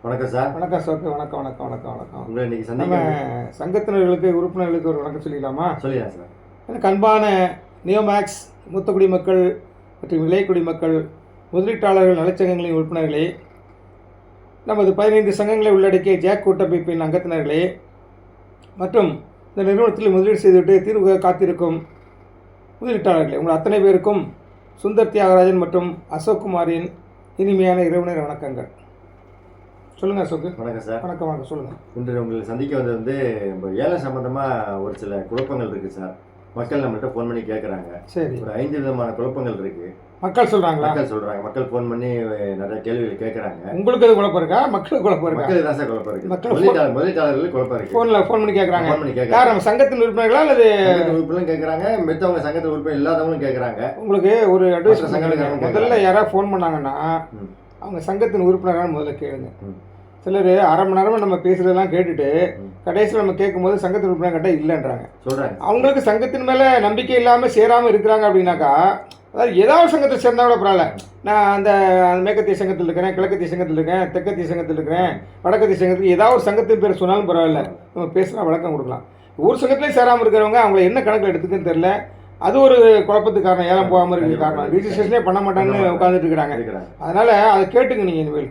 வணக்கம் சார். வணக்கம் சோக்கு. வணக்கம் வணக்கம் வணக்கம் வணக்கம். உங்களை இன்னைக்கு நம்ம சந்திக்க சங்கத்தினர்களுக்கு உறுப்பினர்களுக்கு ஒரு வணக்கம் சொல்லிக்கலாமா? சொல்லிடலாம் சார். எனக்கு அன்பான நியோமேக்ஸ் மூத்த குடிமக்கள் மற்றும் இளைய குடிமக்கள் முதலீட்டாளர்கள் நலச்சங்கங்களின் உறுப்பினர்களே, நமது 15 சங்கங்களை உள்ளடக்கிய ஜாக் கூட்டமைப்பின் அங்கத்தினர்களே மற்றும் இந்த நிறுவனத்தில் முதலீடு செய்துவிட்டு தீர்வு காத்திருக்கும் முதலீட்டாளர்களே, உங்கள் அத்தனை பேருக்கும் சுந்தர் தியாகராஜன் மற்றும் அசோக் குமாரின் இனிமையான இரவுநேர வணக்கங்கள். சொல்லுங்கள் அசோக். வணக்கம் சார். வணக்கம் வணக்கம். சொல்லுங்கள். இன்று உங்களை சந்திக்க வந்தது நம்ம ஏலம் சம்மந்தமாக ஒரு சில குழப்பங்கள் இருக்குது சார். மக்கள் நம்மள்கிட்ட ஃபோன் பண்ணி கேட்குறாங்க. சரி. ஒரு 5 விதமான குழப்பங்கள் இருக்குது. மக்கள் சொல்கிறாங்களா? மக்கள் ஃபோன் பண்ணி நிறைய கேள்விகள் கேட்குறாங்க. உங்களுக்கு எது குழப்பம் இருக்கா? மக்களுக்கு குழப்பம் இருக்கா? மக்களுக்கு தான் சார் குழப்பம் இருக்குது. முதலீட்டாளர்களுக்கு குழப்பம் இருக்குது. ஃபோன் பண்ணி கேட்குறாங்க. ஃபோன் பண்ணி கேட்குறாங்க. யார், நம்ம சங்கத்தின் உறுப்பினர்களா அல்லது உறுப்பினர்களும் கேட்குறாங்க, மற்றவங்க சங்கத்தில் உறுப்பினர் இல்லாதவங்களும் கேட்குறாங்க. உங்களுக்கு ஒரு அட்வைஸ் சங்கத்துக்கு முதல்ல யாராவது ஃபோன் பண்ணாங்கன்னா அவங்க சங்கத்தின் உறுப்பினரான முதல்ல கேளுங்க. சிலர் அரை மணி நேரமாக நம்ம பேசுகிறதெல்லாம் கேட்டுட்டு கடைசியில் நம்ம கேட்கும்போது சங்கத்தின் உறுப்பினர் கேட்டால் இல்லைன்றாங்க. சொல்கிறாங்க. அவங்களுக்கு சங்கத்தின் மேலே நம்பிக்கை இல்லாமல் சேராமல் இருக்கிறாங்க அப்படின்னாக்கா, அதாவது ஏதாவது சங்கத்தில் சேர்ந்தா கூட பரவாயில்ல. நான் அந்த மேற்கத்திய சங்கத்தில் இருக்கிறேன், கிழக்கத்திய சங்கத்தில் இருக்கேன், தெற்கத்திய சங்கத்தில் இருக்கிறேன், வடக்கத்திய சங்கத்தில் ஏதாவது ஒரு சங்கத்தின் பேர் சொன்னாலும் பரவாயில்ல, நம்ம பேசுனா விளக்கம் கொடுக்கலாம். ஒரு சங்கத்திலே சேராமல் இருக்கிறவங்க அவங்கள என்ன கணக்கில் எடுத்துக்குன்னு தெரில. அது ஒரு குழப்பத்துக்கு காரணம், ஏலம் போகாமல் இருக்கிற காரணம். ரிஜிஸ்ட்ரேஷனே பண்ண மாட்டாங்கன்னு உட்காந்துட்டு இருக்கிறாங்க. அதனால அதை கேட்டுங்க நீங்கள் இனிமேல்.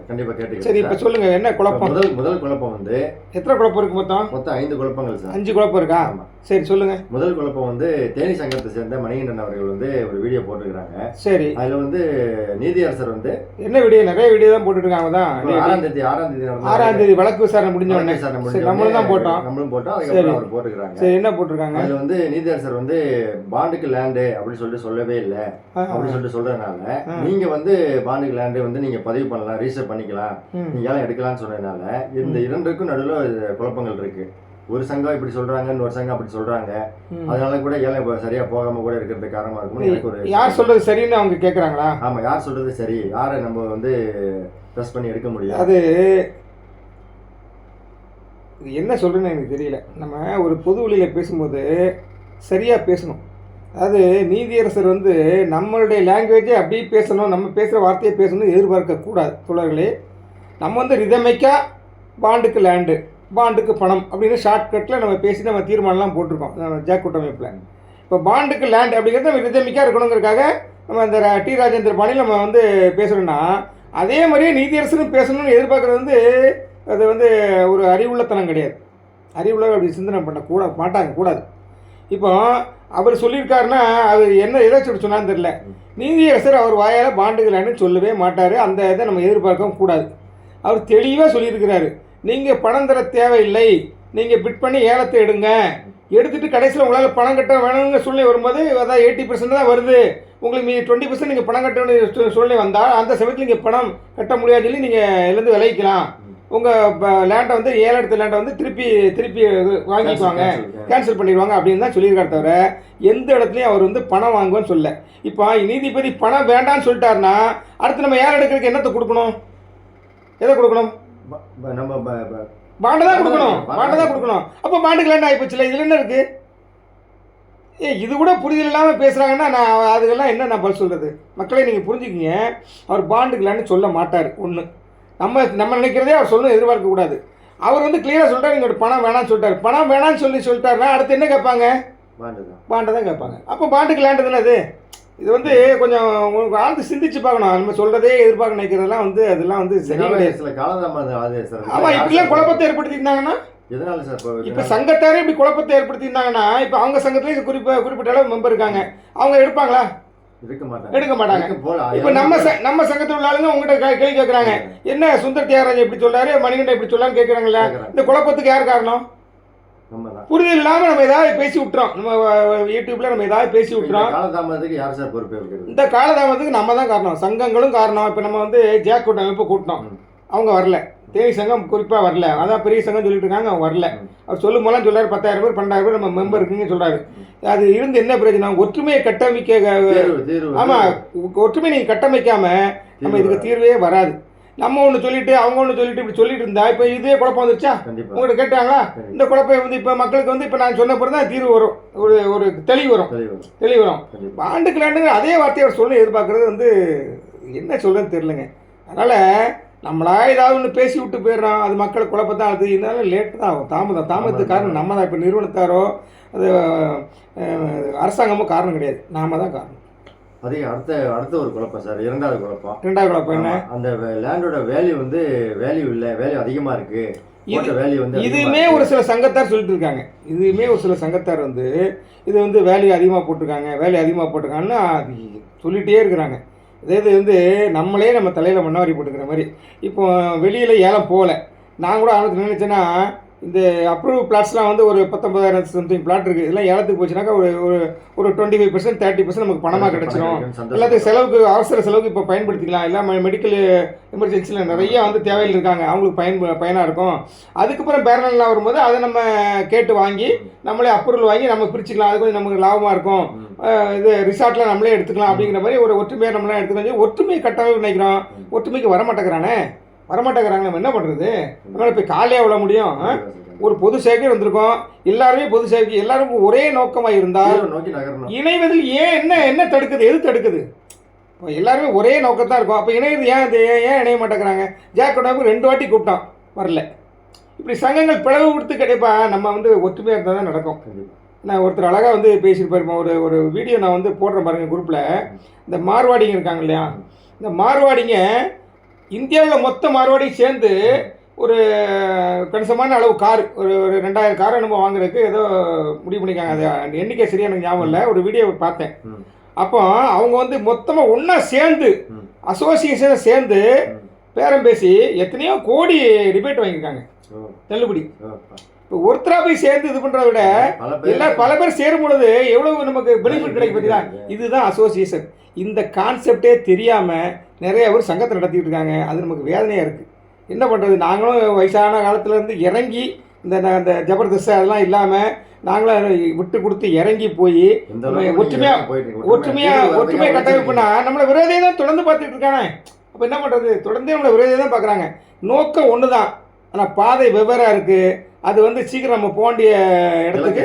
கண்டிப்பாக கேட்டு. சரி, இப்போ சொல்லுங்க, என்ன குழப்பம்? முதல் குழப்பம் வந்து எத்தனை குழப்பம் இருக்கு? மொத்தம் 5 குழப்பங்கள் சார். 5 குழப்பம் இருக்கா? சரி, சொல்லுங்க. முதல் குழப்பம் வந்து தேனி சங்கத்தை சேர்ந்த மணிகண்டன் அவர்கள் வந்து ஒரு வீடியோ போட்டுருக்காங்க. சரி. அதுல வந்து நீதியரசர் வந்து என்ன வீடியோ? நிறைய வீடியோ தான் போட்டுட்டு இருக்காங்க. தான் 6ஆம் தேதி வழக்கு விசாரணை முடிஞ்ச உடனே நம்மளும் தான் போட்டோம். அதுக்கப்புறம் அவர் போட்டுருக்காங்க. சரி, என்ன போட்டிருக்காங்க? அதுல வந்து நீதியரசர் வந்து பாண்டுக்கு லேண்டு அப்படின்னு சொல்லிட்டு சொல்லவே இல்லை அப்படின்னு சொல்லிட்டு சொல்றதுனால, நீங்க வந்து பாண்டுக்கு லேண்டு வந்து நீங்க பதிவு பண்ணலாம், ரிஜிஸ்டர் பண்ணிக்கலாம், நீங்க ஏலம் எடுக்கலாம்னு சொன்னதுனால இந்த இரண்டுக்கும் நடுவில் குழப்பங்கள் இருக்கு. ஒரு சங்கம் இப்படி சொல்றாங்க, இன்னொரு சங்கம் அப்படி சொல்றாங்க. அதனால கூட ஏலம் சரியா போகாம கூட இருக்கிறது காரணமா இருக்கும். யார் சொல்றது சரின்னு அவங்க கேட்கறாங்களா? ஆமா, யார் சொல்றது சரி, யாரை நம்ம வந்து ப்ரெஸ் பண்ணி எடுக்க முடியும்? அது என்ன சொல்றேன்னு எனக்கு தெரியல. நம்ம ஒரு பொது வழியில் பேசும்போது சரியா பேசணும். அதாவது நீதியரசர் வந்து நம்மளுடைய லாங்குவேஜே அப்படியே பேசணும், நம்ம பேசுகிற வார்த்தையை பேசணும் எதிர்பார்க்கக்கூடாது தோழர்களே. நம்ம வந்து ரிதமைக்கா பாண்டுக்கு லேண்டு, பாண்டுக்கு பணம் அப்படின்னு ஷார்ட்கட்டில் நம்ம பேசி நம்ம தீர்மானம்லாம் போட்டிருக்கோம் நம்ம ஜாக் கூட்டமைப்பில். இப்போ பாண்டுக்கு லேண்ட் அப்படிங்கிறது நம்ம ரிதமிக்காக இருக்கணுங்கிறதுக்காக நம்ம இந்த டி ராஜேந்திர பாணியில் நம்ம வந்து பேசுகிறோன்னா, அதே மாதிரியே நீதியரசரும் பேசணும்னு எதிர்பார்க்குறது வந்து அது வந்து ஒரு அறிவுள்ளத்தனம் கிடையாது. அறிவுள்ள அப்படி சிந்தனை பண்ண கூடாது. இப்போ அவர் சொல்லியிருக்காருன்னா அது என்ன எதை சொன்னான்னு தெரியல. நீதியரசர் அவர் வாயால் பாண்டுக்கு லேண்டுன்னு சொல்லவே மாட்டார். அந்த இதை நம்ம எதிர்பார்க்கவும் கூடாது. அவர் தெளிவாக சொல்லியிருக்கிறாரு, நீங்கள் பணம் தர தேவையில்லை, நீங்கள் பிட் பண்ணி ஏலத்தை எடுத்துட்டு கடைசியில் உங்களால் பணம் கட்ட வேணுங்கிற சூழ்நிலை வரும்போது அதான் 80% தான் வருது, உங்களுக்கு மீது 20% நீங்கள் பணம் கட்ட வேண்டிய சூழ்நிலை வந்தால் அந்த சமயத்தில் நீங்கள் பணம் கட்ட முடியாது சொல்லி நீங்கள் இருந்து விளைவிக்கலாம். உங்கள் லேண்டை வந்து ஏலம் லேண்டை வந்து திருப்பி வாங்கிக்குவாங்க, கேன்சல் பண்ணிடுவாங்க அப்படின்னு தான் சொல்லியிருக்காரு. தவிர எந்த இடத்துலையும் அவர் வந்து பணம் வாங்குவேன்னு சொல்ல. இப்போ நீதிபதி பணம் வேண்டான்னு சொல்லிட்டாருன்னா அடுத்து நம்ம ஏலம் எடுக்கிறதுக்கு என்னத்தை கொடுக்கணும்? எதை கொடுக்கணும்? நம்ம பாண்டை தான் கொடுக்கணும். அப்போ பாண்டுக்கு லேண்ட் ஆகிப்போச்சுல, இதில் என்ன இருக்குது? இது கூட புரிதல் இல்லாமல் பேசுகிறாங்கன்னா நான் அதுக்கெல்லாம் என்ன நான் பதில் சொல்கிறது? மக்களை நீங்கள் புரிஞ்சுக்கிங்க. அவர் பாண்டுக்கு லேண்டு சொல்ல மாட்டார். ஒன்று நம்ம நினைக்கிறதே அவர் சொல்லணும் எதிர்பார்க்கக்கூடாது. அவர் வந்து கிளியராக சொல்லிட்டார், நீங்கள் பணம் வேணான்னு சொல்லிட்டார். பணம் வேணான்னு சொல்லிட்டாருன்னா அடுத்து என்ன கேட்பாங்க? பாண்டை தான் கேட்பாங்க. அப்போ பாண்டுக்கு லேண்டு தானே அது. இது வந்து கொஞ்சம் உங்களுக்கு ஆழ்ந்து சிந்திச்சு பார்க்கணும். நம்ம சொல்கிறதே எதிர்பார்க்க நினைக்கிறதெல்லாம் வந்து அதெல்லாம் வந்து சரி கிடையாது. ஆமாம், இப்படிலாம் குழப்பத்தை ஏற்படுத்தியிருந்தாங்கன்னா எதனால சார்? இப்போ சங்கத்தாரே இப்படி குழப்பத்தை ஏற்படுத்தியிருந்தாங்கன்னா இப்போ அவங்க சங்கத்திலேயே குறிப்பிட்ட அளவு மெம்பர் இருக்காங்க, அவங்க எடுப்பாங்களா? எடுக்க மாட்டாங்க. இப்போ நம்ம சங்கத்தில் உள்ள ஆளுங்க உங்ககிட்ட கேள்வி கேட்குறாங்க, என்ன சுந்தர் தியாகராஜன் இப்படி சொல்லாரு, மணிகண்டன் இப்படி சொல்லான்னு கேட்குறாங்களா? இந்த குழப்பத்துக்கு யார் காரணம்? புரிதல் இல்லாமல் நம்ம ஏதாவது பேசி விட்டுறோம். நம்ம யூடியூப்ல நம்ம ஏதாவது பேசி விட்டுறோம். இந்த காலதாமதத்துக்கு நம்ம தான் காரணம், சங்கங்களும் காரணம். இப்போ நம்ம வந்து ஜாக் கூட்டமைப்பு கூட்டினோம், அவங்க வரல. தேனி சங்கம் குறிப்பாக வரல, அதான் பெரிய சங்கம் சொல்லிட்டு இருக்காங்க, அவங்க வரல. அவர் சொல்லும் போலாம் சொல்றாரு 10,000 பேர் 12,000 பேர் நம்ம மெம்பர் இருக்குன்னு சொல்றாரு. அது இருந்து என்ன பிரச்சனை? ஒற்றுமையை கட்டமைக்க. ஆமாம், ஒற்றுமையை நீங்கள் கட்டமைக்காம நம்ம இதுக்கு தீர்வே வராது. நம்ம ஒன்று சொல்லிட்டு அவங்க ஒன்று சொல்லிட்டு இப்படி சொல்லிட்டு இருந்தா இப்போ இதே குழப்பம் வந்துருச்சா? உங்கள்கிட்ட கேட்டாங்களா? இந்த குழப்பம் வந்து இப்போ மக்களுக்கு வந்து இப்போ நான் சொன்ன பிறகு தான் தீர்வு வரும், ஒரு தெளிவு வரும். பாண்டுக்கு லேண்டுங்கிற அதே வார்த்தையை அவர் சொல்ல எதிர்பார்க்கறது வந்து என்ன சொல்றதுன்னு தெரியலங்க. அதனால் நம்மளா ஏதாவது ஒன்று பேசி விட்டு போயிடுறோம், அது மக்கள் குழப்பத்தான். அது இருந்தாலும் லேட்டு தான் ஆகும், தாமதத்துக்கு காரணம் நம்ம தான். இப்போ நிறுவனத்தாரோ அது அரசாங்கமோ காரணம் கிடையாது, நாம தான் காரணம். அதே அடுத்த ஒரு குழப்பம் சார், இரண்டாவது குழப்பம். என்ன, அந்த லேண்டோட வேல்யூ வந்து வேல்யூ இல்லை, வேல்யூ அதிகமாக இருக்கு. இதுவுமே ஒரு சில சங்கத்தார் சொல்லிட்டு இருக்காங்க. இதுவுமே ஒரு சில சங்கத்தார் வந்து இது வந்து வேல்யூ அதிகமாக போட்டிருக்காங்கன்னா அது சொல்லிகிட்டே இருக்கிறாங்க. அதாவது வந்து நம்மளே நம்ம தலையில் மண்ணாரி போட்டுக்கிற மாதிரி. இப்போ வெளியில் ஏலம் போகல. நான் கூட ஆனது நினச்சேன்னா இந்த அப்ரூவ் பிளாட்ஸ்லாம் வந்து ஒரு 19,000 சம்திங் பிளாட் இருக்குது. இதெல்லாம் ஏலத்துக்கு போச்சுனாக்கா ஒரு 25% 30% நமக்கு பணமாக கிடச்சிரும். எல்லாத்துக்கும் செலவுக்கு, அவசர செலவுக்கு இப்போ பயன்படுத்திக்கலாம். எல்லாம் மெடிக்கல் எமர்ஜென்சியில் நிறைய வந்து தேவையில் இருக்காங்க, அவங்களுக்கு பயனாக இருக்கும். அதுக்கப்புறம் பேரலாம் வரும்போது அதை நம்ம கேட்டு வாங்கி நம்மளே அப்ரூவல் வாங்கி நம்ம பிரிச்சுக்கலாம். அது கொஞ்சம் நமக்கு லாபமாக இருக்கும். இது ரிசார்ட்லாம் நம்மளே எடுத்துக்கலாம் அப்படிங்கிற மாதிரி ஒரு ஒற்றுமையாக நம்மளாம் எடுத்துக்கலாம். ஒற்றுமை கட்டமைப்பு நினைக்கிறோம், ஒற்றுமைக்கு வரமாட்டேங்கிறாங்க. நம்ம என்ன பண்ணுறது? நம்மளால் இப்போ காலியாக விட முடியும்? ஒரு பொது சேவை வந்திருக்கோம், எல்லாருமே பொது சேவைக்கு, எல்லாருக்கும் ஒரே நோக்கமாக இருந்தால் இணைவதில் என்ன தடுக்குது? எது தடுக்குது? இப்போ எல்லாருமே ஒரே நோக்கத்தான் இருக்கும். அப்போ இணைவது ஏன் இணைய மாட்டேங்கிறாங்க? ஜாக்கோடாவுக்கு 2 வாட்டி கூப்பிட்டோம், வரல. இப்படி சங்கங்கள் பிளவு கொடுத்து கிடைப்பா. நம்ம வந்து ஒற்றுமையாக இருந்தால் தான் நடக்கும். நான் ஒருத்தர் அழகாக வந்து பேசியிருப்பாருமா, ஒரு வீடியோ நான் வந்து போடுறேன் பாருங்கள் குரூப்பில். இந்த மார்வாடிங்க இருக்காங்க இல்லையா, இந்த மார்வாடிங்க இந்தியாவில் மொத்த மார்வாடியும் சேர்ந்து ஒரு கணிசமான அளவு கார், ஒரு 2000 கார் நம்ம வாங்குறதுக்கு ஏதோ முடிவு பண்ணிக்காங்க. அது எண்ணிக்கை சரியாக எனக்கு ஞாபகம் இல்லை. ஒரு வீடியோ பார்த்தேன். அப்போ அவங்க வந்து மொத்தமாக ஒன்றா சேர்ந்து அசோசியேஷனை சேர்ந்து பேரம் பேசி எத்தனையோ கோடி ரிபேட் வாங்கியிருக்காங்க, தள்ளுபடி. இப்போ ஒருத்தராக போய் சேர்ந்து இது பண்ணுறத விட எல்லாம் பல பேர் சேரும் பொழுது எவ்வளவு நமக்கு பெனிஃபிட் கிடைக்கும் பார்த்தீங்களா? இதுதான் அசோசியேஷன். இந்த கான்செப்டே தெரியாமல் நிறைய பேர் சங்கத்தை நடத்திட்டு இருக்காங்க. அது நமக்கு வேதனையாக இருக்குது. என்ன பண்ணுறது? நாங்களும் வயசான காலத்துலேருந்து இறங்கி இந்த ஜபர்தஸ்த் அதெல்லாம் இல்லாமல் நாங்களும் விட்டு கொடுத்து இறங்கி போய் ஒற்றுமையாக கட்டமைப்புனா நம்மளை விரோதியை தான் தொடர்ந்து பார்த்துட்டு இருக்கானே. அப்போ என்ன பண்ணுறது? தொடர்ந்து நம்மளை விரோதியை தான் பார்க்குறாங்க. நோக்கம் ஒன்று தான், ஆனால் பாதை வெவ்வேறாக இருக்குது. அது வந்து சீக்கிரம் நம்ம போண்டிய இடத்துக்கு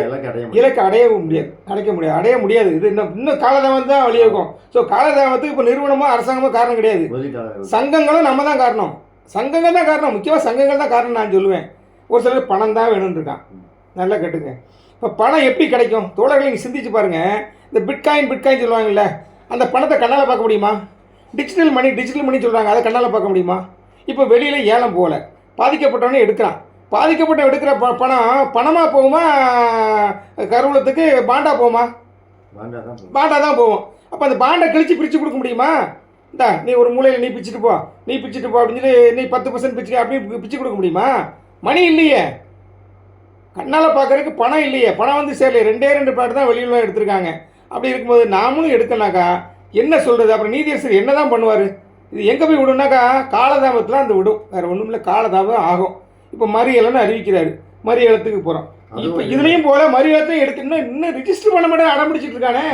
இலக்கு அடைய முடியாது. இது இன்னும் காலதாமம் தான் வழி இருக்கும். ஸோ காலதாமத்துக்கு இப்போ நிறுவனமோ அரசாங்கமோ காரணம் கிடையாது, சங்கங்களும் நம்ம தான் காரணம். சங்கங்கள் தான் காரணம், முக்கியமாக சங்கங்கள் தான் காரணம் நான் சொல்லுவேன். ஒரு சிலர் பணம் தான் வேணும்னு இருக்கான். நல்லா கேட்டுங்க. இப்போ பணம் எப்படி கிடைக்கும்? தோழர்கள் நீங்கள் சிந்திச்சு பாருங்கள். இந்த பிட்காயின் சொல்லுவாங்கல்ல, அந்த பணத்தை கண்ணால் பார்க்க முடியுமா? டிஜிட்டல் மணி சொல்கிறாங்க, அதை கண்ணால் பார்க்க முடியுமா? இப்போ வெளியில் ஏலம் போகல, பாதிக்கப்பட்டவனே எடுக்கிறான். எடுக்கிற பணமாக போகுமா, கருவூலத்துக்கு பாண்டா போகுமா? பாண்டா தான் போகும். அப்போ அந்த பாண்டை கிழிச்சு பிரித்து கொடுக்க முடியுமா? இந்தா நீ ஒரு மூலையில் நீ பிச்சுட்டு போ அப்படின்னு சொல்லி நீ 10% பிச்சு அப்படி பிச்சு கொடுக்க முடியுமா? மணி இல்லையே, கண்ணால் பார்க்கறதுக்கு பணம் இல்லையே, பணம் வந்து சேரல. 2 பிளாட் தான் வெளியில் எடுத்திருக்காங்க. அப்படி இருக்கும்போது நாமளும் எடுக்கணாக்கா என்ன சொல்கிறது? அப்புறம் நீதியரசர் என்ன தான் பண்ணுவார்? இது எங்கே போய் விடுனாக்கா காலதாமத்தில் அந்த விடும், வேறு ஒன்றும் இல்லை, காலதாமம் ஆகும். இப்போ மறியலன்னு அறிவிக்கிறாரு, மறியலத்துக்கு போகிறோம். இப்போ இதுலேயும் போல மறியலத்தையும் எடுத்து இன்னும் ரிஜிஸ்டர் பண்ண மாட்டேன் அடம்பிடிச்சிட்டு இருக்கானே.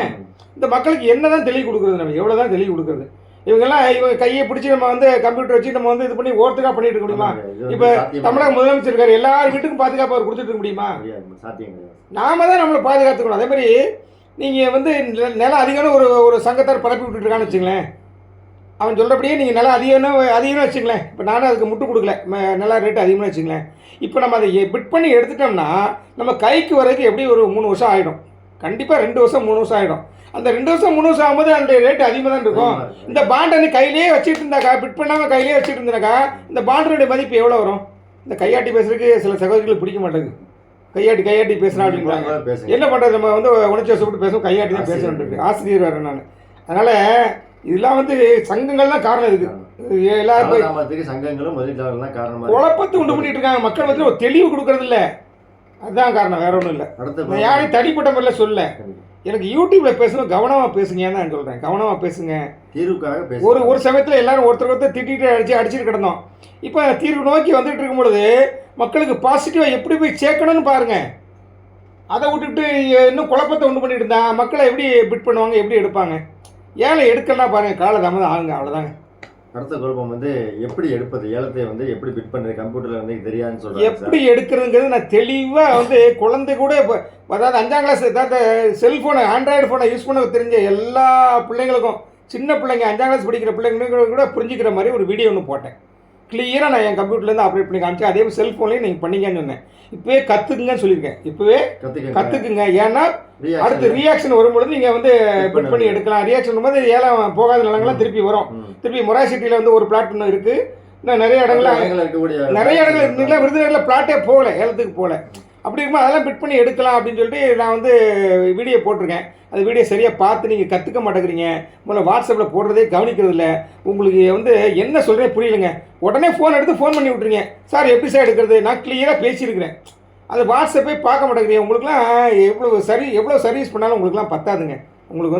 இந்த மக்களுக்கு என்ன தான் தெளிவு கொடுக்குறது? நம்ம எவ்வளோ தான் தெளிவு கொடுக்குறது? இவங்க கையை பிடிச்சி நம்ம வந்து கம்ப்யூட்டர் வச்சு நம்ம வந்து இது பண்ணி ஓர்த்துக்காக பண்ணிட்டு இருக்க முடியுமா? இப்போ தமிழக முதலமைச்சர் இருக்காரு, எல்லார் வீட்டுக்கும் பாதுகாப்பு அவர் கொடுத்துட்டு இருக்க முடியுமா? நாம தான் நம்மளை பாதுகாத்துக்கணும். அதே மாதிரி நீங்கள் வந்து நிலம் அதிகம்னு ஒரு சங்கத்தார் பரப்பி விட்டுட்டு இருக்கான்னு வச்சுங்களேன். அவன் சொல்கிறபடியே நீங்கள் நிலம் அதிகம்னு வச்சுங்களேன். இப்போ நானும் அதுக்கு முட்டு கொடுக்கல, நிலம் ரேட்டு அதிகமாக வச்சுங்களேன். இப்போ நம்ம அதை பிட் பண்ணி எடுத்துட்டோம்னா நம்ம கைக்கு வரைக்கும் எப்படி ஒரு 3 வருஷம் ஆகிடும். கண்டிப்பாக 2 வருஷம் 3 வருஷம் ஆகிடும். அந்த 2 வருஷம் 3 வருஷம் ஆகும்போது அந்த ரேட்டு அதிகமாக தான் இருக்கும். இந்த பாண்டை நீ கையிலேயே வச்சுட்டு இருந்தாக்கா, பிட் பண்ணாமல் கையிலேயே வச்சுட்டு இருந்தாக்கா இந்த பாண்டோடைய மதிப்பு எவ்வளோ வரும்? இந்த கையாட்டி பேசுறதுக்கு சில சகோதரிகளுக்கு பிடிக்க மாட்டேங்குது. கையாட்டி பேசுகிறா அப்படின்றாங்க. என்ன பண்ணுறது? நம்ம வந்து உணர்ச்சி வசப்பட்டு பேசுவோம், கையாட்டி தான் பேசுகிறேன். ஆசிரியர் வரேன் நான். அதனால் இதெல்லாம் வந்து சங்கங்கள் தான் காரணம். இருக்குது எல்லாரும் சங்கங்களும் குழப்பத்தை உண்டு பண்ணிட்டு இருக்காங்க. மக்கள் வந்து ஒரு தெளிவு கொடுக்கறது இல்லை, அதுதான் காரணம், வேற ஒன்றும் இல்லை. நான் யாரையும் தனிப்பட்ட முறையில் சொல்ல, எனக்கு யூடியூப்ல பேசணும், கவனமாக பேசுங்கன்னு தான் சொல்கிறேன். கவனமாக பேசுங்க. தீர்வுக்காக ஒரு சமயத்தில் எல்லாரும் ஒருத்தர் திட்டிட்டு அடிச்சுட்டு கிடந்தோம். இப்போ தீர்வு நோக்கி வந்துட்டு இருக்கும் பொழுது மக்களுக்கு பாசிட்டிவாக எப்படி போய் சேர்க்கணும்னு பாருங்க. அதை விட்டுட்டு இன்னும் குழப்பத்தை உண்டு பண்ணிட்டு இருந்தா மக்களை எப்படி பிட் பண்ணுவாங்க, எப்படி எடுப்பாங்க? ஏழை எடுக்கலாம் பாருங்க, காலதாமதம் ஆகுங்க, அவ்வளோதாங்க. அடுத்த குழப்பம் வந்து எப்படி எடுப்பது, ஏலத்தை வந்து எப்படி பிட் பண்ணுறது, கம்ப்யூட்டரில் வந்து தெரியாதுன்னு சொல்கிறாங்க. எப்படி எடுக்கிறதுங்கிறது நான் தெளிவாக வந்து குழந்தை கூட இப்போ அதாவது 5ஆம் கிளாஸ் அதாவது செல்ஃபோனை ஆண்ட்ராய்டு ஃபோனை யூஸ் பண்ண தெரிஞ்ச எல்லா பிள்ளைங்களுக்கும், சின்ன பிள்ளைங்க 5ஆம் கிளாஸ் படிக்கிற பிள்ளைங்களுக்கு கூட புரிஞ்சுக்கிற மாதிரி ஒரு வீடியோ ஒன்று போட்டேன். கிளியராக நான் என் கம்ப்யூட்டர்லேருந்து ஆப்ரேட் பண்ணி காமிச்சேன். அதே மாதிரி செல்ஃபோன்லேயும் நீங்கள் பண்ணிங்கன்னு சொன்னேன். இப்போவே கற்றுக்குங்கன்னு சொல்லியிருக்கேன். இப்போவே கற்றுக்குங்க. ஏன்னா அடுத்து ரியாக்ஷன் வரும்பொழுது நீங்கள் வந்து பிட் பண்ணி எடுக்கலாம். ரியாக்ஷன் வரும்போது ஏலம் போகாத நிலங்கள்லாம் திருப்பி வரும். திருப்பி மொராசிட்டியில் வந்து ஒரு பிளாட் ஒன்று இருக்குது. இன்னும் நிறைய இடங்கள் இருந்தீங்களா விருதுநகரில் பிளாட்டே போகல, ஏலத்துக்கு போகல. அப்படி இருக்கும்போது அதெல்லாம் பிட் பண்ணி எடுக்கலாம் அப்படின்னு சொல்லிட்டு நான் வந்து வீடியோ போட்டிருக்கேன். அது வீடியோ சரியாக பார்த்து நீங்கள் கற்றுக்க மாட்டேங்கிறீங்க. முதல்ல வாட்ஸ்அப்பில் போடுறதே கவனிக்கிறது இல்லை. உங்களுக்கு வந்து என்ன சொல்கிறேன் புரியலைங்க. உடனே ஃபோன் எடுத்து ஃபோன் பண்ணி விட்ருங்க. சார் எப்படி சார் எடுக்கிறது? நான் கிளியராக பேசியிருக்கிறேன். அது வாட்ஸ்அப்பே பார்க்க மாட்டேங்கிறீங்க. உங்களுக்குலாம் எவ்வளோ சர்வீஸ் பண்ணாலும் உங்களுக்குலாம் பத்தாதுங்க. உங்களுக்கு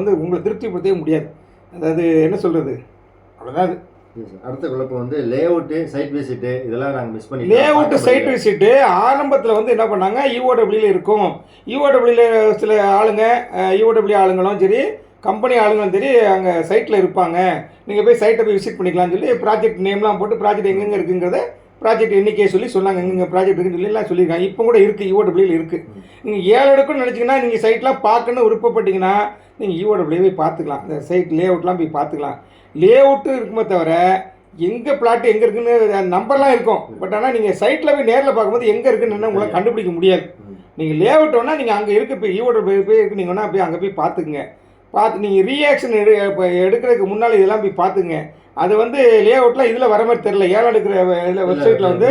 வந்து உங்களை திருப்திப்படுத்தவே முடியாது. அதாவது என்ன சொல்கிறது, அவ்வளோதான். அது அடுத்த குழப்பம் வந்து லேஅவுட்டு, சைட் விசிட்டு இதெல்லாம் நாங்கள் மிஸ் பண்ணி. லேஅவுட்டு, சைட் விசிட்டு ஆரம்பத்தில் வந்து என்ன பண்ணாங்க, இஓடபிள்யூல இருக்கும். இஓடபிள்யூல சில ஆளுங்க, இஓடபிள்யூ ஆளுங்களும் சரி, கம்பெனி ஆளுங்களும் சரி, அங்கே சைட்டில் இருப்பாங்க. நீங்கள் போய் சைட்டை போய் விசிட் பண்ணிக்கலாம்னு சொல்லி ப்ராஜெக்ட் நேம்லாம் போட்டு ப்ராஜெக்ட் எங்கெங்கே இருக்குங்கிறத ப்ராஜெக்ட் எண்ணிக்கையை சொல்லி சொன்னாங்க. எங்கெங்கே ப்ராஜெக்ட் இருக்குன்னு சொல்லிலாம் சொல்லியிருக்காங்க. இப்போ கூட இருக்குது, இஓடபிள்யூல இருக்குது. நீங்கள் ஏலம் எடுக்கணும்னு நினச்சிங்கன்னா, நீங்கள் சைட்லாம் பார்க்கணுன்னு விருப்பப்பட்டீங்கன்னா நீங்கள் இஓடபிள்யூவே பார்த்துக்கலாம். இந்த சைட் லேஅவுட்லாம் போய் பார்த்துக்கலாம். லேஅவுட்டு இருக்குமே தவிர எங்கே பிளாட்டு எங்கே இருக்குன்னு நம்பர்லாம் இருக்கும். பட் ஆனால் நீங்கள் சைட்டில் போய் நேரில் பார்க்கும்போது எங்கே இருக்குன்னு உங்களை கண்டுபிடிக்க முடியாது. நீங்கள் லேஅவுட் வேணால் நீங்கள் அங்கே இருக்க போய் ஈவோட போய் இருக்கு, நீங்கள் வேணால் போய் அங்கே போய் பார்த்துக்குங்க. பார்த்து நீங்கள் ரியாக்ஷன் எடுக்கிறதுக்கு முன்னால் இதெல்லாம் போய் பார்த்துங்க. அது வந்து லேஅவுட்லாம் இதில் வர மாதிரி தெரில. ஏலம் எடுக்கிற இதில் வெப்சைட்டில் வந்து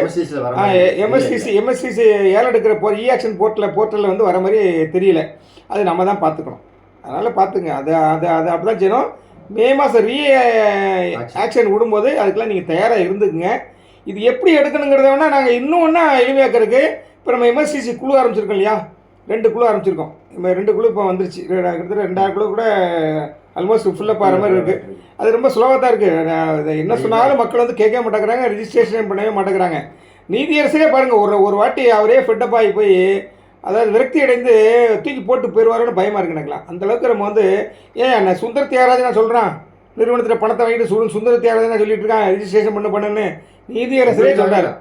எம்எஸ்சிசி ஏலம் எடுக்கிற ரியாக்ஷன் போர்ட்டலில் வந்து வர மாதிரி தெரியல. அது நம்ம தான் பார்த்துக்கணும். அதனால் பார்த்துங்க. அது அது அது அப்படி தான் செய்யணும். மே மாதம் ஆக்ஷன் விடும்போது அதுக்கெல்லாம் நீங்கள் தயாராக இருந்துக்குங்க. இது எப்படி எடுக்கணுங்கிறத வேணால் நாங்கள் இன்னும் ஒன்றா எளிமையாக்கிறதுக்கு இப்போ நம்ம எம்எஸ்சிசி குழு ஆரம்பிச்சிருக்கோம் இல்லையா, 2 குழு ஆரம்பிச்சிருக்கோம். இப்போ 2 குழு இப்போ வந்துருச்சு. கிட்டத்தட்ட 2000 குழு கூட ஆல்மோஸ்ட் ஃபுல்லப் ஆகிற மாதிரி இருக்குது. அது ரொம்ப ஸ்லோவாக தான் இருக்குது. என்ன சொன்னாலும் மக்கள் வந்து கேட்க மாட்டேங்கிறாங்க, ரிஜிஸ்ட்ரேஷன் பண்ணவே மாட்டேங்கிறாங்க. நீதியரசரே பாருங்கள், ஒரு வாட்டி அவரே ஃபெட்டப் ஆகி போய் அதாவது விரக்தி அடைந்து தூக்கி போட்டு போயிடுவாருன்னு பயமாக இருக்கு எனக்குலாம். அந்தளவுக்கு நம்ம வந்து நான் சுந்தர தியாகராஜன் நான் சொல்கிறான், நிறுவனத்தில் பணத்தை வாங்கிட்டு சுந்தர தியாகராஜன் சொல்லிட்டு இருக்கான் ரிஜிஸ்ட்ரேஷன் பண்ணுன்னு நீதியரசரே சொல்கிறாரு.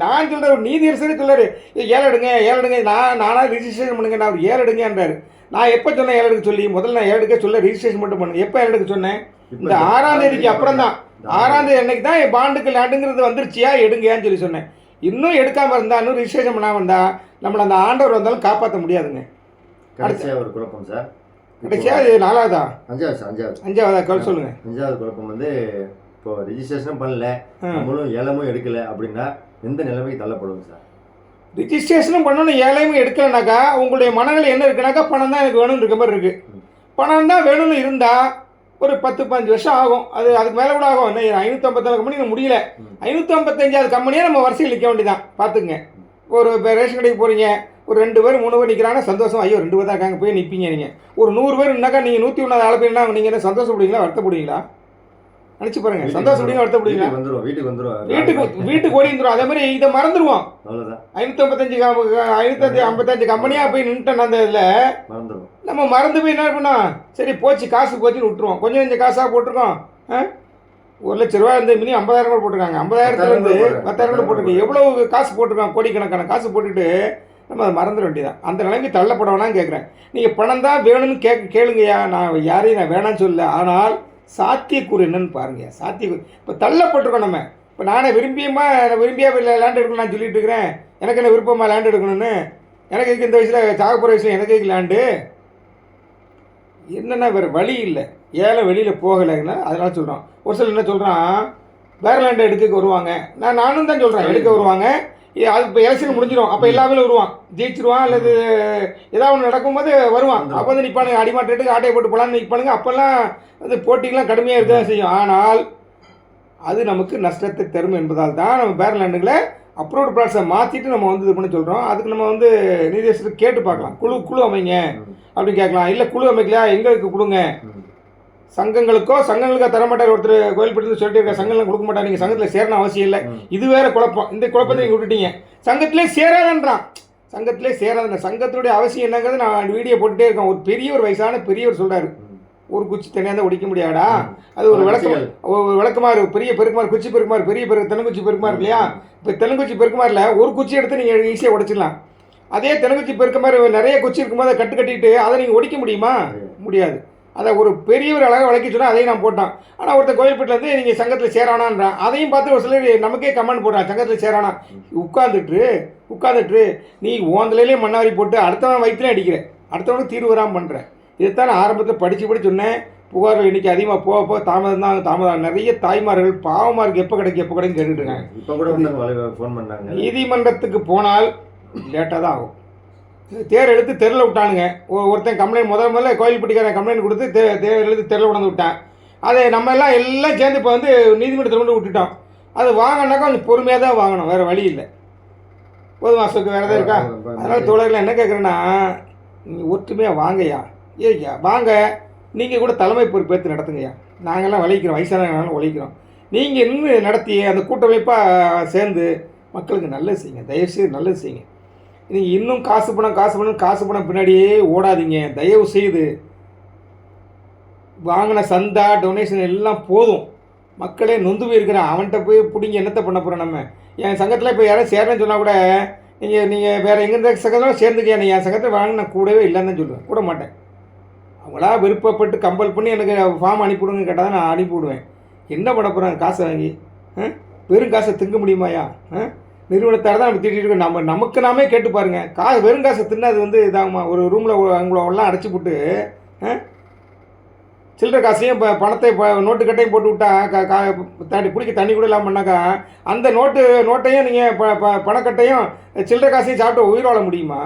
நான் சொல்கிறேன், நீதியரசரே சொல்கிறாரு ஏலம் எடுங்க நானாக ரிஜிஸ்ட்ரேஷன் பண்ணுங்க. நான் அவர் ஏலம் எடுங்கன்றாரு. நான் எப்போ சொன்னேன் ஏலம் எடுக்க சொல்லி? முதல்ல நான் ஏலம் எடுக்க சொல்ல ரிஜிஸ்ட்ரேஷன் மட்டும் பண்ணுங்க. எப்போ ஏலம் எடுக்க சொன்னேன்? இந்த 6ஆம் தேதிக்கு அப்புறம் தான். 6ஆம் தேதி அன்னைக்கு தான் என் பாண்டுக்கு லேண்டுங்கிறது வந்துருச்சியா எடுங்கன்னு சொல்லி சொன்னேன். இன்னும் எடுக்காமல் இருந்தால், இன்னும் ரிஜிஸ்ட்ரேஷன் பண்ணாமல் இருந்தால் நம்மளை அந்த ஆண்டவர் வந்தாலும் காப்பாற்ற முடியாதுங்க. கடைசியாக ஒரு குழப்பம் சார். கடைசியாக இது 4ஆவதா? அஞ்சாவதா சொல்லுங்கள். 5வது குழப்பம் வந்து இப்போ ரிஜிஸ்ட்ரேஷனும் பண்ணல, நம்மளும் ஏலமும் எடுக்கலை அப்படின்னா எந்த நிலைமைக்கு தள்ளப்படுவோம் சார்? ரிஜிஸ்ட்ரேஷனும் பண்ணணும், ஏலமும் எடுக்கலைனாக்கா உங்களுடைய மனநிலை என்ன இருக்குனாக்கா பணம் தான் எனக்கு வேணும்னு இருக்க மாதிரி இருக்குது. பணம் தான் வேணும்னு இருந்தால் ஒரு 10-15 வருஷம் ஆகும். அதுக்கு மேலே கூட ஆகும். இன்னும் 554 கம்பெனி முடியல. 555வது கம்பெனியாக நம்ம வரிசையில் நிற்க வேண்டியதான். பார்த்துங்க, ஒரு ரேஷன் கடைக்கு போகிறீங்க, ஒரு 2 பேர் 3 பேர் நிற்கிறாங்கன்னா சந்தோஷம். ஐயோ 2 பேர் தான் இருக்காங்க, போய் நிற்பீங்க. நீங்கள் ஒரு 100 பேர் இருந்தாக்கா நீங்கள் 101 ஆள் பேர்னா நீங்கள் என்ன சந்தோஷப்படுவீங்களா, வருத்தப்படுவீங்களா? நினச்சி பாருங்க. சந்தோஷப்படுவீங்களா, வருத்தப்படுவீங்களா? வீட்டுக்கு ஓடி வந்துடும். அதே மாதிரி இதை மறந்துடுவோம். 555 கம்பெனியாக போய் நின்றுட்டோம். அந்த இதில் நம்ம மறந்து போய் என்ன பண்ணோம், சரி போச்சு காசு போச்சுன்னு விட்டுருவோம். கொஞ்சம் காசாக போட்டிருக்கோம். 1 லட்ச ரூபா இருந்து மினி 50,000 கூட போட்டிருக்காங்க. 50,000லேருந்து 10,000 கூட போட்டிருக்கோம். எவ்வளோ காசு போட்டிருக்காங்க, கோடிக்கணக்கான காசு போட்டுட்டு நம்ம அதை மறந்துட வேண்டியதான். அந்த நிலைமைக்கு தள்ளப்பட வேணான்னு கேட்குறேன். நீங்கள் பணம் தான் வேணும்னு கேளுங்கய்யா. நான் யாரையும் நான் வேணான்னு சொல்லல. ஆனால் சாத்தியக்கூறு என்னன்னு பாருங்கள். சாத்தியக்கூறு இப்போ தள்ளப்பட்டிருக்கோம் நம்ம. இப்போ நானே விரும்பியா லேண்ட் எடுக்கணும் நான் சொல்லிட்டு இருக்கிறேன். எனக்கு என்ன விருப்பமாக லேண்ட் எடுக்கணும்னு? எனக்கு இதுக்கு இந்த வயசில் சாக போகிற வயசில் எனக்கு இதுக்கு லேண்டு என்னென்னா வேறு வழி இல்லை. ஏழை வெளியில் போகலைன்னா அதனால் சொல்கிறோம். ஒரு சிலர் என்ன சொல்கிறான், வேறு லேண்டை எடுக்க வருவாங்க. நானும் தான் சொல்கிறேன், எடுக்க வருவாங்க. அது இப்போ எலெக்ஷன் முடிஞ்சிடும். அப்போ எல்லாமே வருவான், ஜெயிச்சிருவான். அல்லது ஏதாவது ஒன்று நடக்கும்போது வருவான். அப்போ வந்து நிற்பானுங்க, அடிமாட்டேட்டுக்கு ஆட்டையை போட்டு போகலான்னு நிற்பானுங்க. அப்போல்லாம் வந்து போட்டிகள்லாம் கடுமையாக இருக்க தான் செய்யும். ஆனால் அது நமக்கு நஷ்டத்தை தரும் என்பதால் தான் நம்ம வேறு லேண்டுகளை அப்ரூவ்டு ப்ளாட்ஸை மாற்றிட்டு நம்ம வந்து இது பண்ணி சொல்கிறோம். அதுக்கு நம்ம வந்து நீதியரசருக்கு கேட்டு பார்க்கலாம். குழு அமைங்க அப்படின்னு கேட்கலாம். இல்லை குழு அமைக்கலையா, எங்களுக்கு கொடுங்க. சங்கங்களுக்கோ தரமாட்டார். ஒருத்தர் கோயில்பட்டு சொல்லிட்டு இருக்க சங்கங்கள் கொடுக்க மாட்டார். நீங்கள் சங்கத்தில் சேரணும் அவசியம் இல்லை. இது வேற குழப்பம். இந்த குழப்பத்தை நீங்கள் விட்டுட்டீங்க. சங்கத்திலே சேராதன்றான். சங்கத்தினுடைய அவசியம் என்னங்கிறது நான் வீடியோ போட்டுட்டே இருக்கேன். ஒரு வயசான பெரியவர் சொல்கிறாரு, ஒரு குச்சி தனியாக தான் உடைக்க முடியாடா. அது ஒரு விளக்கமாக இருக்கும். பெரிய பெருக்குமாறு, குச்சி பெருக்குமாறு, பெரிய தென்னங்குச்சி பெருக்குமாறு இல்லையா? இப்போ தென்னங்குச்சி பெருக்குமாரில் ஒரு குச்சி எடுத்து நீங்கள் ஈஸியாக உடைச்சிடலாம். அதே தென்னங்குச்சி பெருக்குமாறு நிறைய குச்சி இருக்கும்போது அதை கட்டிட்டு அதை நீங்கள் உடைக்க முடியுமா? முடியாது. அதை ஒரு பெரியவர் அழகாக விளக்கி சொன்னால் அதையும் நான் போட்டான். ஆனால் ஒருத்தர் கோயில்பட்டிலேருந்து நீங்கள் சங்கத்தில் சேரானான்றான். அதையும் பார்த்து ஒரு சிலர் நமக்கே கமெண்ட் போடுறான், சங்கத்தில் சேரானா. உட்காந்துட்டு நீ ஓந்தலையிலே மண்ணாரி போட்டு அடுத்தவன் வயிற்றுலேயே அடிக்கிற, அடுத்தவனுக்கு தீர்வு வராமல் பண்ணுறேன். இதைத்தான் நான் ஆரம்பத்தில் படித்து சொன்னேன். புகார்கள் இன்றைக்கி அதிகமாக போக தாமதம். நிறைய தாய்மார்கள் பாவமாக இருக்குது, எப்போ கிடைக்கும் கேட்டுட்டு இருக்காங்க. இப்போ கூட ஃபோன் பண்ணாங்க. நீதிமன்றத்துக்கு போனால் லேட்டாக தான் ஆகும். தேர் எடுத்து தெருவில் விட்டானுங்க. ஒருத்தன் கம்ப்ளைண்ட் முதல்ல கோயில்பட்டிக்காரன் கம்ப்ளைண்ட் கொடுத்து தேர் எடுத்து தெருவில் கொண்டு விட்டான். அதை நம்ம எல்லாம் சேர்ந்து இப்போ வந்து நீதிமன்றத்தில் கொண்டு விட்டுட்டோம். அது வாங்கினாக்கா கொஞ்சம் பொறுமையாக தான் வாங்கணும், வேறு வழி இல்லை. போதும் அசோக்கு, வேறு எதாவது இருக்கா? அதனால் தோழர்கள் என்ன கேட்குறேன்னா, நீங்கள் ஒற்றுமையாக வாங்கய்யா, ஏய்யா வாங்க, நீங்கள் கூட தலைமை பொறுப்பேற்று நடத்துங்கய்யா. நாங்கள்லாம் உழைக்கிறோம், வயசானவங்களாம் உழைக்கிறோம். நீங்கள் இன்னும் நடத்தி அந்த கூட்டமைப்பாக சேர்ந்து மக்களுக்கு நல்லது செய்யுங்க, தயவுசெய்து நல்லது செய்யுங்க. நீங்கள் இன்னும் காசு பணம் பின்னாடியே ஓடாதீங்க. தயவு செய்து வாங்கின சந்தா டொனேஷன் எல்லாம் போதும். மக்களே நொந்து போயிருக்கிறேன். அவன்கிட்ட போய் பிடிங்க என்னத்தை பண்ண போகிறோம் நம்ம? என் சங்கத்தில் இப்போ யாரும் சேரணும்னு சொன்னால் கூட நீங்கள் வேறு எங்கே சங்கத்தில் சேர்ந்துக்கியா, நீ என் சங்கத்தில் வாங்க நான் கூடவே இல்லைன்னு தான் சொல்லுவேன், கூட மாட்டேன். அவங்களா விருப்பப்பட்டு கம்பல் பண்ணி எனக்கு ஃபார்ம் அனுப்பிவிடுங்க கேட்டால் தான் நான் அனுப்பிவிடுவேன். என்ன பண்ண போகிறேன் காசை வாங்கி? வெறும் காசை திங்க முடியுமாயா? நிறுவனத்தார் தான் நம்ம திட்டிட்டு இருக்கோம். நமக்கு நாமே கேட்டு பாருங்கள். வெறும் காசை தின்னா அது வந்து இதாகுமா? ஒரு ரூமில் அவங்களெல்லாம் அடைச்சி போட்டு சில்லற காசையும் இப்போ பணத்தை நோட்டு கட்டையும் போட்டு விட்டா குடிக்க தண்ணி கூட இல்லாமல் பண்ணாக்கா அந்த நோட்டையும் நீங்கள் பணக்கட்டையும் சில்லற காசையும் சாப்பிட்டு உயிர் வாழ முடியுமா?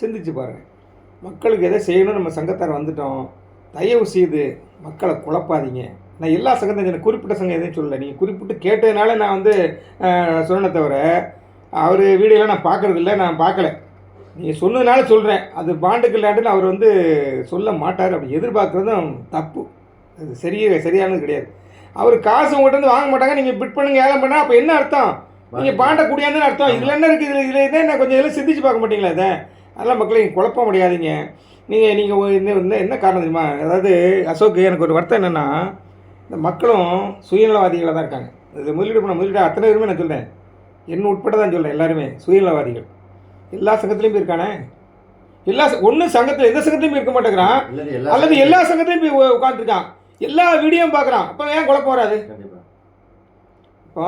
சிந்திச்சு பாருங்கள். மக்களுக்கு எதை செய்யணும், நம்ம சங்கத்தார் வந்துட்டோம். தயவு செய்து மக்களை குழப்பாதீங்க. நான் எல்லா சங்கத்தையும் குறிப்பிட்ட சங்கம் எதையும் சொல்லலை. நீங்கள் குறிப்பிட்டு கேட்டதுனால நான் வந்து சொன்னதை தவிர அவர் வீடியோலாம் நான் பார்க்குறதில்ல, நான் பார்க்கல. நீங்கள் சொன்னதுனால சொல்கிறேன். அது பாண்டுக்கு லேண்டுன்னு அவர் வந்து சொல்ல மாட்டார். அப்படி எதிர்பார்க்குறதும் தப்பு. அது சரியானது கிடையாது. அவர் காசு உங்கள்கிட்ட வந்து வாங்க மாட்டாங்க. நீங்கள் பிட் பண்ணுங்க, ஏலம் பண்ணால் அப்போ என்ன அர்த்தம்? நீங்கள் பாண்டை கூடியாதுன்னு அர்த்தம். இதில் என்ன இருக்குது? இதில் இதே என்ன கொஞ்சம் இதெல்லாம் சிந்திச்சு பார்க்க மாட்டீங்களா? இதை அதெல்லாம் மக்களை நீங்கள் குழப்ப முடியாதீங்க. நீங்கள் என்ன காரணம் தெரியுமா? அதாவது அசோக்கு, எனக்கு ஒரு வருத்தம் என்னென்னா, இந்த மக்களும் சுயநலவாதிகளாக தான் இருக்காங்க. இது முதலீடு அத்தனை பேருமே நான் சொல்கிறேன், என்ன உட்பட தான் சொல்கிறேன். எல்லாருமே சுயநலவாதிகள். எல்லா சங்கத்துலேயும் போய் இருக்கானே, ஒன்றும் சங்கத்தில் எந்த சங்கத்துலையும் இருக்க மாட்டேங்கிறான், அல்லது எல்லா சங்கத்துலையும் போய் உட்காந்துருக்கான், எல்லா வீடியோவும் பார்க்குறான். அப்போ ஏன் குழப்பம் வராது? இப்போ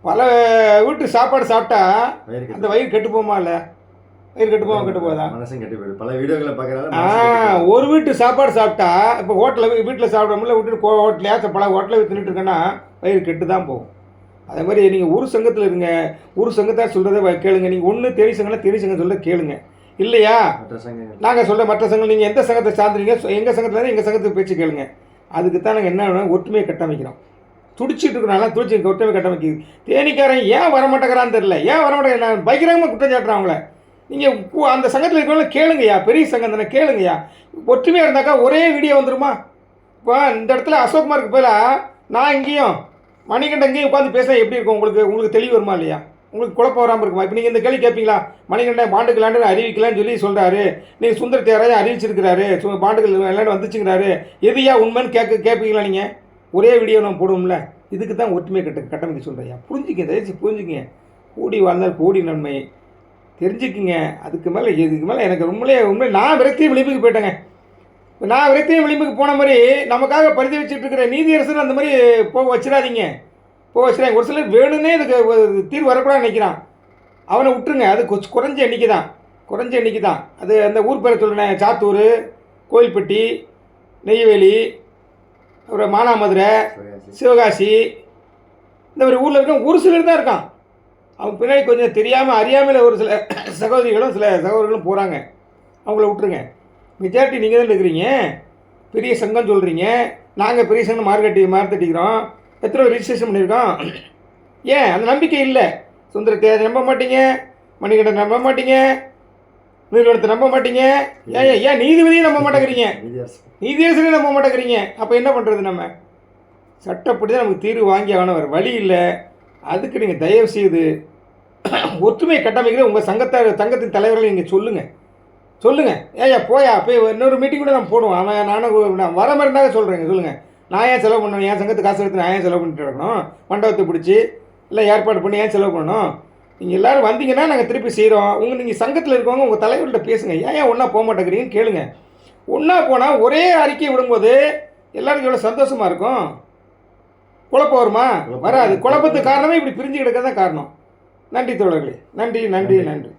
பல வீட்டு சாப்பாடு சாப்பிட்டா அந்த வயிறு கெட்டு போமா? இல்லை, வயிறு கெட்டு போதா? பல வீடியோக்களை பார்க்குறாங்க. ஒரு வீட்டு சாப்பாடு சாப்பிட்டா, இப்போ வீட்டில் சாப்பிடாமல விட்டுட்டு ஹோட்டலையா பல ஹோட்டலில் தின்னுட்டு இருக்கேன்னா வயிறு கெட்டு தான் போகும். அதே மாதிரி நீங்கள் ஒரு சங்கத்தில் இருங்க, ஒரு சங்கத்தார் சொல்கிறத கேளுங்க. நீங்கள் ஒன்று தேனி சங்கம் சொல்ல கேளுங்க. இல்லையா நாங்கள் சொல்ல மற்ற சங்கம், நீங்கள் எந்த சங்கத்தை சார்ந்துறீங்க, எங்கள் சங்கத்தில் எங்கள் சங்கத்துக்கு பேச்சு கேளுங்க. அதுக்கு தான் நாங்கள் என்ன ஒற்றுமையை கட்டமைக்கிறோம். துடிச்சிட்டு இருக்கிறனால ஒற்றுமை கட்டமைக்குது. தேனிக்காரன் ஏன் வரமாட்டேங்கிறான்னு தெரியல, ஏன் வரமாட்டேங்க? நான் பகிரங்கமாக குற்றம் சாட்டுறேன் அவங்கள. நீங்கள் அந்த சங்கத்தில் இருக்கிறவங்கள கேளுங்கய்யா, பெரிய சங்கம் தானே, கேளுங்கய்யா. ஒற்றுமையாக இருந்தாக்கா ஒரே வீடியோ வந்துடுமா? இப்போ இந்த இடத்துல அசோக்குமாருக்கு பதிலாக நான் இங்கேயும் மணிகண்டன் இங்கேயும் உட்காந்து பேசுகிறேன், எப்படி இருக்கும் உங்களுக்கு தெளிவு வருமா இல்லையா? உங்களுக்கு குழப்பம் வராமல் இருக்குமா? இப்போ நீங்கள் இந்த கேள்வி கேட்பீங்களா? மணிகண்டன் பாண்டுக்கு லேண்டு அறிவிக்கலான்னு சொல்கிறாரு, நீங்கள் சுந்தர தேராஜ் அறிவிச்சிருக்கிறாரு, பாண்டுகள் லேண்டு வந்துச்சுங்கிறாரு, எதையா உண்மைன்னு கேட்பீங்களா? நீங்கள் ஒரே வீடியோ நம்ம போடுவோம்ல. இதுக்கு தான் ஒற்றுமை கட்டமைக்க சொல்கிறேன். புரிஞ்சுக்க, தயவுசெய்து புரிஞ்சுக்கிங்க. கூடி வாழ்ந்தால் கூடி நன்மை, தெரிஞ்சுக்குங்க. இதுக்கு மேலே எனக்கு உண்மையிலே நான் விரக்தியும் விளிம்புக்கு போயிட்டேங்க. நான் விரக்தியும் விளிம்புக்கு போன மாதிரி நமக்காக பரிதி வச்சுட்டு இருக்கிற நீதியரசர் அந்த மாதிரி வச்சிடாதீங்க. ஒரு சிலர் வேணும்னே இதுக்கு தீர்வு வரக்கூடாது நினைக்கிறான். அவனை விட்டுருங்க. அது குறைஞ்ச எண்ணிக்கை தான். அது அந்த ஊர் பேரை சொல்கிறேன், சாத்தூர், கோயில்பட்டி, நெய்வேலி, அப்புறம் மானாமதுரை, சிவகாசி, இந்த மாதிரி ஊரில் இருக்க ஒரு சிலர் தான் இருக்கான். அவங்க பின்னாடி கொஞ்சம் தெரியாமல் அறியாமல் ஒரு சில சகோதரிகளும் போகிறாங்க. அவங்கள விட்டுருங்க. மெஜாரிட்டி நீங்கள் தான் இருக்கிறீங்க. பெரிய சங்கம் சொல்கிறீங்க, நாங்கள் பெரிய சங்கம் மார்க்கெட்டிக்கிறோம், எத்தனை ரிஜிஸ்ட்ரேஷன் பண்ணியிருக்கோம். ஏன் அந்த நம்பிக்கை இல்லை? சுந்தர தேஜ் நம்ப மாட்டீங்க, மணிகண்டன் நம்ப மாட்டீங்க, நிறுவனத்தை நம்ப மாட்டீங்க. ஏன் நீதிபதியும் நம்ப மாட்டேங்கிறீங்க, நீதியரசரையும் நம்ப மாட்டேங்கிறீங்க. அப்போ என்ன பண்ணுறது? நம்ம சட்டப்படி தான் நமக்கு தீர்வு வாங்கி ஆகணும், வேறு வழி இல்லை. அதுக்கு நீங்கள் தயவு செய்து ஒற்றுமையை கட்டமைக்கிற உங்கள் சங்கத்தின் தலைவர்கள் நீங்கள் சொல்லுங்கள். போயா போய் இன்னொரு மீட்டிங் கூட நான் போடுவோம். நான் வர மாதிரி இருந்தாங்க சொல்கிறேங்க. சொல்லுங்கள், நான் ஏன் செலவு பண்ணணும்? என் சங்கத்து காசு எடுத்து நான் ஏன் செலவு பண்ணிட்டு இருக்கணும்? மண்டபத்தை பிடிச்சி இல்லை ஏற்பாடு பண்ணி ஏன் செலவு பண்ணணும்? நீங்கள் எல்லோரும் வந்தீங்கன்னா நாங்கள் திருப்பி செய்கிறோம். நீங்கள் சங்கத்தில் இருக்கவங்க உங்கள் தலைவர்கிட்ட பேசுங்க. ஏன் ஒன்றா போக மாட்டேங்கிறீங்கன்னு கேளுங்க. ஒன்றா போனால் ஒரே அறிக்கை விடும்போது எல்லாருக்கும் எவ்வளோ சந்தோஷமாக இருக்கும். குழப்பம் வருமா? வராது. குழப்பத்துக்கு காரணமே இப்படி பிரிஞ்சு கிடக்க தான் காரணம். நன்றி தோழர்களே. நன்றி நன்றி நன்றி.